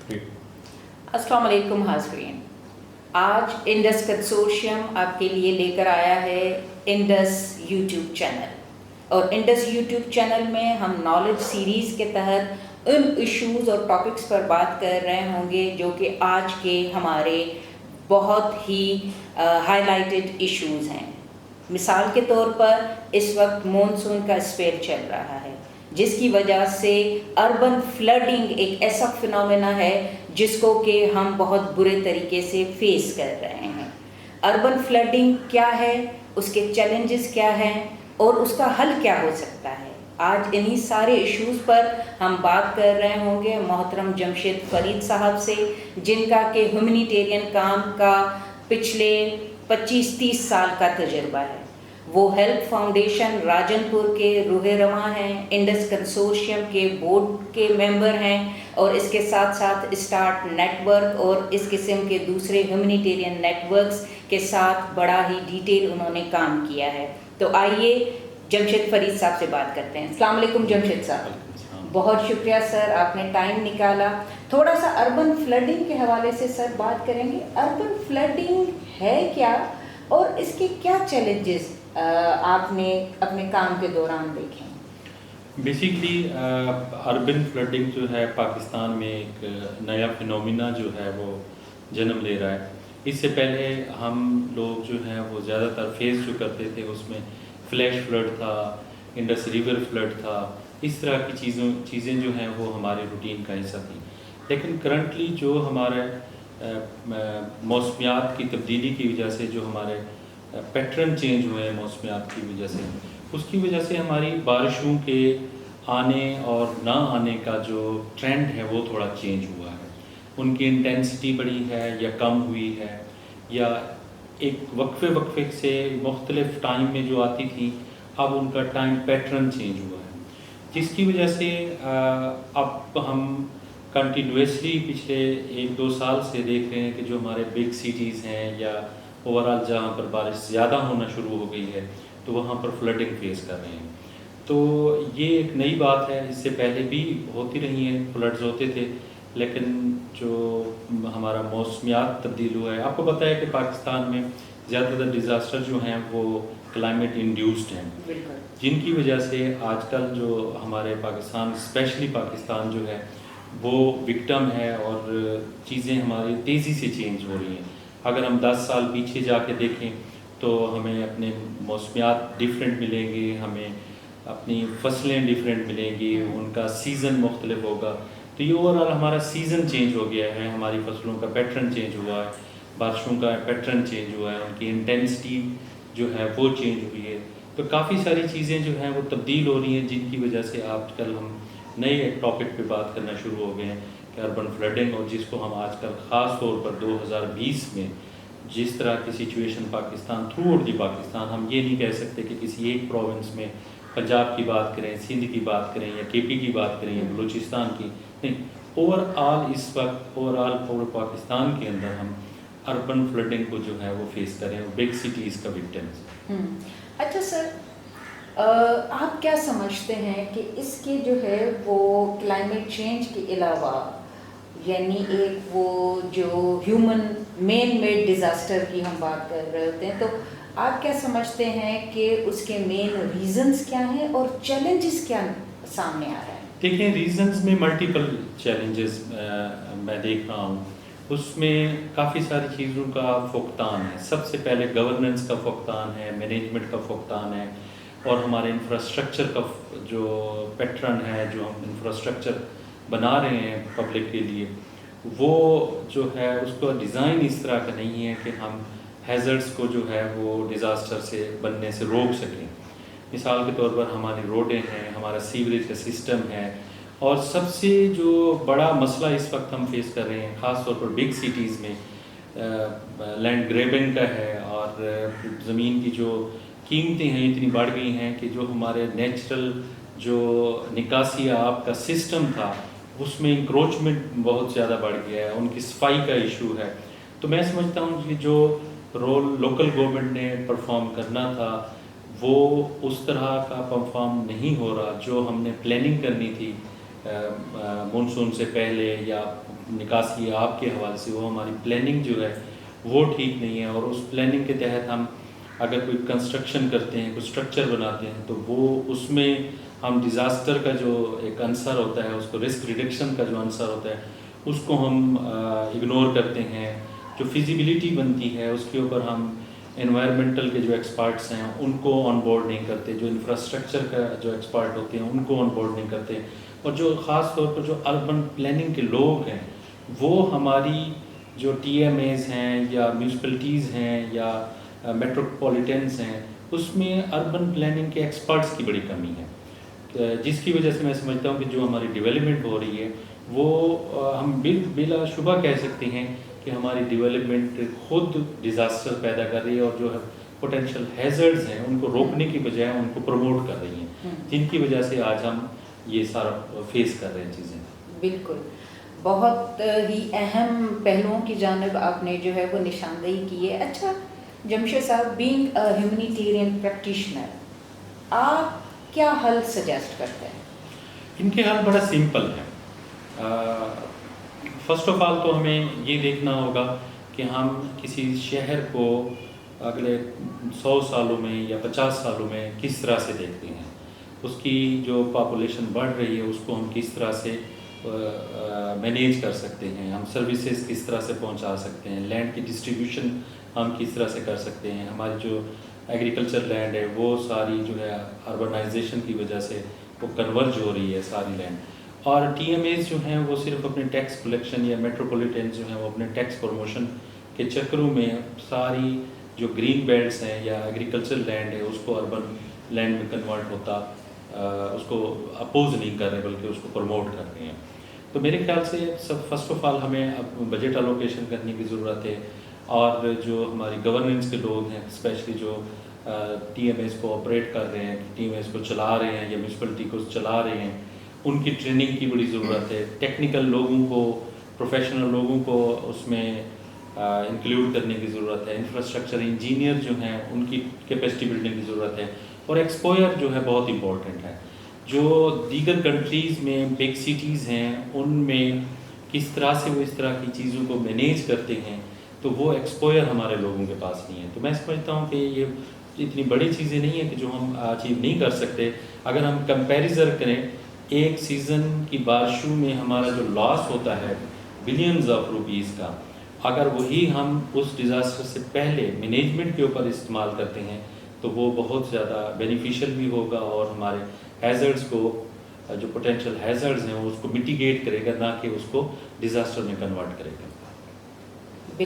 السلام علیکم حاضرین. آج انڈس کنسورشیم آپ کے لیے لے کر آیا ہے انڈس یوٹیوب چینل، اور انڈس یوٹیوب چینل میں ہم نالج سیریز کے تحت ان ایشوز اور ٹاپکس پر بات کر رہے ہوں گے جو کہ آج کے ہمارے بہت ہی ہائی لائٹڈ ایشوز ہیں. مثال کے طور پر اس وقت مونسون کا اسپیل چل رہا ہے، جس کی وجہ سے اربن فلڈنگ ایک ایسا فنومینا ہے جس کو کہ ہم بہت برے طریقے سے فیس کر رہے ہیں. اربن فلڈنگ کیا ہے، اس کے چیلنجز کیا ہیں اور اس کا حل کیا ہو سکتا ہے، آج انہی سارے ایشوز پر ہم بات کر رہے ہوں گے محترم جمشید فرید صاحب سے، جن کا کہ ہیومینیٹیرین کام کا پچھلے 25-30 سال کا تجربہ ہے. وہ ہیلپ فاؤنڈیشن راجن پور کے روح رواں ہیں، انڈس کنسورشیم کے بورڈ کے ممبر ہیں، اور اس کے ساتھ ساتھ اسٹارٹ نیٹ ورک اور اس قسم کے دوسرے ہیومینیٹیرین نیٹ ورکس کے ساتھ بڑا ہی ڈیٹیل انہوں نے کام کیا ہے. تو آئیے جمشید فرید صاحب سے بات کرتے ہیں. السلام علیکم جمشید صاحب. بہت شکریہ سر، آپ نے ٹائم نکالا. تھوڑا سا اربن فلڈنگ کے حوالے سے سر بات کریں گے. اربن فلڈنگ ہے کیا اور اس کے کیا چیلنجز آپ نے اپنے کام کے دوران دیکھیں؟ بیسکلی اربن فلڈنگ جو ہے پاکستان میں ایک نیا فنومینا جو ہے وہ جنم لے رہا ہے. اس سے پہلے ہم لوگ جو ہیں وہ زیادہ تر فیس جو کرتے تھے اس میں فلیش فلڈ تھا، انڈس ریور فلڈ تھا، اس طرح کی چیزیں جو ہیں وہ ہمارے روٹین کا حصہ تھیں. لیکن کرنٹلی جو ہمارے موسمیات کی تبدیلی کی وجہ سے جو ہمارے پیٹرن چینج ہوئے ہیں موسمیات کی وجہ سے، اس کی وجہ سے ہماری بارشوں کے آنے اور نہ آنے کا جو ٹرینڈ ہے وہ تھوڑا چینج ہوا ہے. ان کی انٹینسٹی بڑی ہے یا کم ہوئی ہے، یا ایک وقفے سے مختلف ٹائم میں جو آتی تھی اب ان کا ٹائم پیٹرن چینج ہوا ہے، جس کی وجہ سے اب ہم کنٹینیوسلی پچھلے 1-2 سال سے دیکھ رہے ہیں کہ جو ہمارے بگ سٹیز ہیں یا اوور آل جہاں پر بارش زیادہ ہونا شروع ہو گئی ہے تو وہاں پر فلڈنگ فیس کر رہے ہیں. تو یہ ایک نئی بات ہے، اس سے پہلے بھی ہوتی رہی ہیں، فلڈز ہوتے تھے، لیکن جو ہمارا موسمیات تبدیل ہوا ہے. آپ کو پتہ ہے کہ پاکستان میں زیادہ تر ڈیزاسٹر جو ہیں وہ کلائمیٹ انڈیوسڈ ہیں، جن کی وجہ سے آج کل جو ہمارے پاکستان اسپیشلی پاکستان جو ہے وہ وکٹم ہے، اور چیزیں ہماری تیزی سے چینج ہو رہی ہیں. اگر ہم 10 سال پیچھے جا کے دیکھیں تو ہمیں اپنے موسمیات ڈیفرنٹ ملیں گے، ہمیں اپنی فصلیں ڈیفرنٹ ملیں گی، ان کا سیزن مختلف ہوگا. تو یہ اوور آل ہمارا سیزن چینج ہو گیا ہے، ہماری فصلوں کا پیٹرن چینج ہوا ہے، بارشوں کا پیٹرن چینج ہوا ہے، ان کی انٹینسٹی جو ہے وہ چینج ہوئی ہے. تو کافی ساری چیزیں جو ہیں وہ تبدیل ہو رہی ہیں، جن کی وجہ سے آج کل ہم نئے ایک ٹاپک پہ بات کرنا شروع ہو گئے ہیں کہ اربن فلڈنگ، اور جس کو ہم آج کل خاص طور پر 2020 میں جس طرح کی situation Pakistan through out the Pakistan, ہم یہ نہیں کہہ سکتے کہ کسی ایک پروونس میں پنجاب کی بات کریں، سندھ کی بات کریں یا کے پی کی بات کریں یا بلوچستان کی، نہیں، اوور آل اس وقت اوور آل پورے پاکستان کے اندر ہم اربن فلڈنگ کو جو ہے وہ فیس کریں، بگ سٹیز کا وکٹمز. اچھا سر، آپ کیا سمجھتے ہیں کہ اس کے جو ہے وہ کلائمیٹ چینج کے علاوہ، یعنی ایک وہ جو ہیومن مین میڈ ڈیزاسٹر کی ہم بات کر رہے ہوتے ہیں، تو آپ کیا سمجھتے ہیں کہ اس کے مین ریزنز کیا ہیں اور چیلنجز کیا سامنے آ رہے ہیں؟ دیکھیں، ریزنز میں ملٹیپل چیلنجز میں دیکھ رہا ہوں. اس میں کافی ساری چیزوں کا فقدان ہے. سب سے پہلے گورننس کا فقدان ہے، مینجمنٹ کا فقدان ہے، اور ہمارے انفراسٹرکچر کا جو پیٹرن ہے، جو ہم انفراسٹرکچر بنا رہے ہیں پبلک کے لیے، وہ جو ہے اس کا ڈیزائن اس طرح کا نہیں ہے کہ ہم ہیزرڈس کو جو ہے وہ ڈیزاسٹر سے بننے سے روک سکیں. مثال کے طور پر ہماری روڈیں ہیں، ہمارا سیوریج کا سسٹم ہے، اور سب سے جو بڑا مسئلہ اس وقت ہم فیس کر رہے ہیں خاص طور پر بگ سٹیز میں لینڈ گریبنگ کا ہے، اور زمین کی جو قیمتیں ہیں اتنی بڑھ گئی ہیں کہ جو ہمارے نیچرل جو نکاسی آب کا سسٹم تھا اس میں انکروچمنٹ بہت زیادہ بڑھ گیا ہے، ان کی صفائی کا ایشو ہے. تو میں سمجھتا ہوں کہ جو رول لوکل گورنمنٹ نے پرفارم کرنا تھا وہ اس طرح کا پرفارم نہیں ہو رہا. جو ہم نے پلاننگ کرنی تھی مونسون سے پہلے یا نکاسی آب کے حوالے سے، وہ ہماری پلاننگ جو ہے وہ ٹھیک نہیں ہے، اور اس پلاننگ کے تحت ہم اگر کوئی کنسٹرکشن کرتے ہیں، کوئی اسٹرکچر بناتے ہیں، تو وہ اس میں ہم ڈیزاسٹر کا جو ایک عنصر ہوتا ہے، اس کو رسک ریڈکشن کا جو عنصر ہوتا ہے اس کو ہم اگنور کرتے ہیں. جو فیزیبلٹی بنتی ہے اس کے اوپر ہم انوائرمنٹل کے جو ایکسپرٹس ہیں ان کو آن بورڈ نہیں کرتے، جو انفراسٹرکچر کا جو ایکسپرٹ ہوتے ہیں ان کو آن بورڈ نہیں کرتے، اور جو خاص طور پر جو اربن پلاننگ کے لوگ ہیں وہ ہماری جو ٹی ایم ایز ہیں یا میونسپلٹیز ہیں یا میٹروپولیٹنس ہیں اس میں اربن پلاننگ کے ایکسپرٹس کی بڑی کمی ہے، جس کی وجہ سے میں سمجھتا ہوں کہ جو ہماری ڈیولپمنٹ ہو رہی ہے وہ ہم بلا شبہ کہہ سکتے ہیں کہ ہماری ڈیولپمنٹ خود ڈیزاسٹر پیدا کر رہی ہے، اور جو ہے پوٹینشیل ہیزرڈز ہیں ان کو روکنے کی بجائے ان کو پروموٹ کر رہی ہیں، جن کی وجہ سے آج ہم یہ سارا فیس کر رہے ہیں چیزیں. بالکل، بہت ہی اہم پہلوؤں کی جانب آپ نے جو ہے وہ نشاندہی کی ہے. اچھا جمشید صاحب، بینگ اے ہیومینیٹیرین پریکٹیشنر، آپ کیا حل سجیسٹ کرتے ہیں؟ ان کے حل بڑا سمپل ہے. فرسٹ آف آل تو ہمیں یہ دیکھنا ہوگا کہ ہم کسی شہر کو اگلے 100 سالوں میں یا 50 سالوں میں کس طرح سے دیکھتے ہیں. اس کی جو پاپولیشن بڑھ رہی ہے اس کو ہم کس طرح سے مینیج کر سکتے ہیں، ہم سروسز کس طرح سے پہنچا سکتے ہیں، لینڈ کی ڈسٹریبیوشن ہم کس طرح سے کر سکتے ہیں. ہماری جو ایگریکلچر لینڈ ہے وہ ساری جو ہے اربنائزیشن کی وجہ سے وہ کنورج ہو رہی ہے ساری لینڈ، اور ٹی ایم ایز جو ہیں وہ صرف اپنے ٹیکس کلیکشن یا میٹروپولیٹنز جو ہیں وہ اپنے ٹیکس پروموشن کے چکروں میں ساری جو گرین بیلٹس ہیں یا ایگریکلچر لینڈ ہے اس کو اربن لینڈ میں کنورٹ ہوتا اس کو اپوز نہیں کر رہے بلکہ اس کو پروموٹ کر رہے ہیں. تو میرے خیال سے فرسٹ آف آل ہمیں اب بجٹ الوکیشن کرنے کی ضرورت ہے، اور جو ہماری گورننس کے لوگ ہیں اسپیشلی جو ٹی ایم ایز کو آپریٹ کر رہے ہیں، ٹی ایم ایز کو چلا رہے ہیں یا میونسپلٹی کو چلا رہے ہیں، ان کی ٹریننگ کی بڑی ضرورت ہے. ٹیکنیکل لوگوں کو، پروفیشنل لوگوں کو اس میں انکلوڈ کرنے کی ضرورت ہے. انفراسٹرکچر انجینئر جو ہیں ان کی کیپیسٹی بلڈنگ کی ضرورت ہے، اور ایکسپوئر جو ہے بہت امپورٹنٹ ہے. جو دیگر کنٹریز میں بگ سٹیز ہیں ان میں کس طرح سے وہ اس طرح کی چیزوں کو مینیج کرتے ہیں، تو وہ ایکسپوئر ہمارے لوگوں کے پاس نہیں ہے. تو میں سمجھتا ہوں کہ یہ اتنی بڑی چیزیں نہیں ہیں کہ جو ہم اچیو نہیں کر سکتے. اگر ہم کمپیریزن کریں، ایک سیزن کی بارشوں میں ہمارا جو لاس ہوتا ہے بلینز آف روپیز کا، اگر وہی ہم اس ڈیزاسٹر سے پہلے مینجمنٹ کے اوپر استعمال کرتے ہیں تو وہ بہت زیادہ بینیفیشل بھی ہوگا، اور ہمارے ہیزرڈز کو، جو پوٹینشیل ہیزرڈز ہیں اس کو میٹیگیٹ کرے گا، نہ کہ اس کو ڈیزاسٹر میں کنورٹ کرے گا.